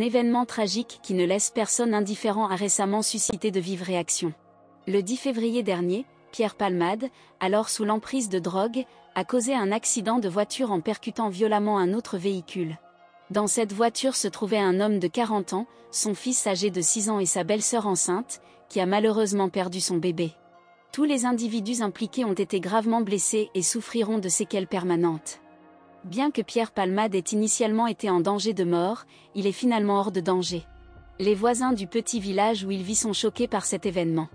Un événement tragique qui ne laisse personne indifférent a récemment suscité de vives réactions. Le 10 février dernier, Pierre Palmade, alors sous l'emprise de drogue, a causé un accident de voiture en percutant violemment un autre véhicule. Dans cette voiture se trouvait un homme de 40 ans, son fils âgé de 6 ans et sa belle-sœur enceinte, qui a malheureusement perdu son bébé. Tous les individus impliqués ont été gravement blessés et souffriront de séquelles permanentes. Bien que Pierre Palmade ait initialement été en danger de mort, il est finalement hors de danger. Les voisins du petit village où il vit sont choqués par cet événement.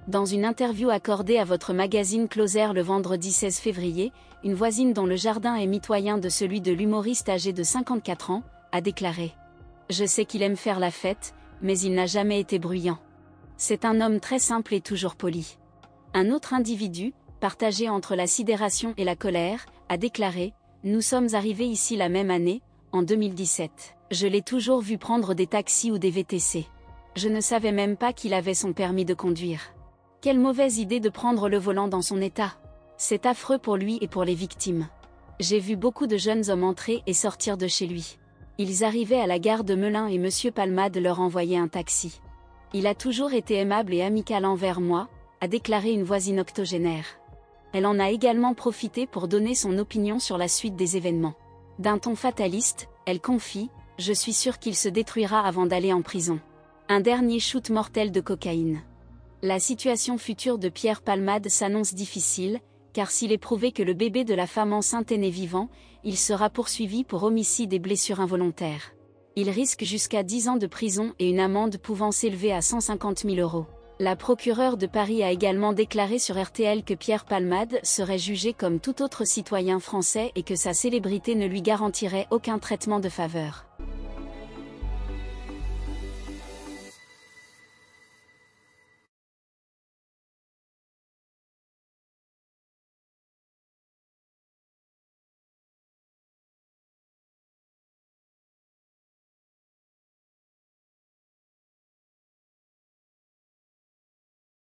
Dans une interview accordée à votre magazine Closer le vendredi 16 février, une voisine dont le jardin est mitoyen de celui de l'humoriste âgé de 54 ans, a déclaré « Je sais qu'il aime faire la fête, mais il n'a jamais été bruyant. C'est un homme très simple et toujours poli. » Un autre individu, partagé entre la sidération et la colère, a déclaré « Nous sommes arrivés ici la même année, en 2017. Je l'ai toujours vu prendre des taxis ou des VTC. Je ne savais même pas qu'il avait son permis de conduire. Quelle mauvaise idée de prendre le volant dans son état. C'est affreux pour lui et pour les victimes. J'ai vu beaucoup de jeunes hommes entrer et sortir de chez lui. Ils arrivaient à la gare de Melun et Monsieur Palmade leur envoyait un taxi. Il a toujours été aimable et amical envers moi, a déclaré une voisine octogénaire. Elle en a également profité pour donner son opinion sur la suite des événements. D'un ton fataliste, elle confie « Je suis sûre qu'il se détruira avant d'aller en prison. Un dernier shoot mortel de cocaïne. » La situation future de Pierre Palmade s'annonce difficile, car s'il est prouvé que le bébé de la femme enceinte est né vivant, il sera poursuivi pour homicide et blessures involontaires. Il risque jusqu'à 10 ans de prison et une amende pouvant s'élever à 150 000 €. La procureure de Paris a également déclaré sur RTL que Pierre Palmade serait jugé comme tout autre citoyen français et que sa célébrité ne lui garantirait aucun traitement de faveur.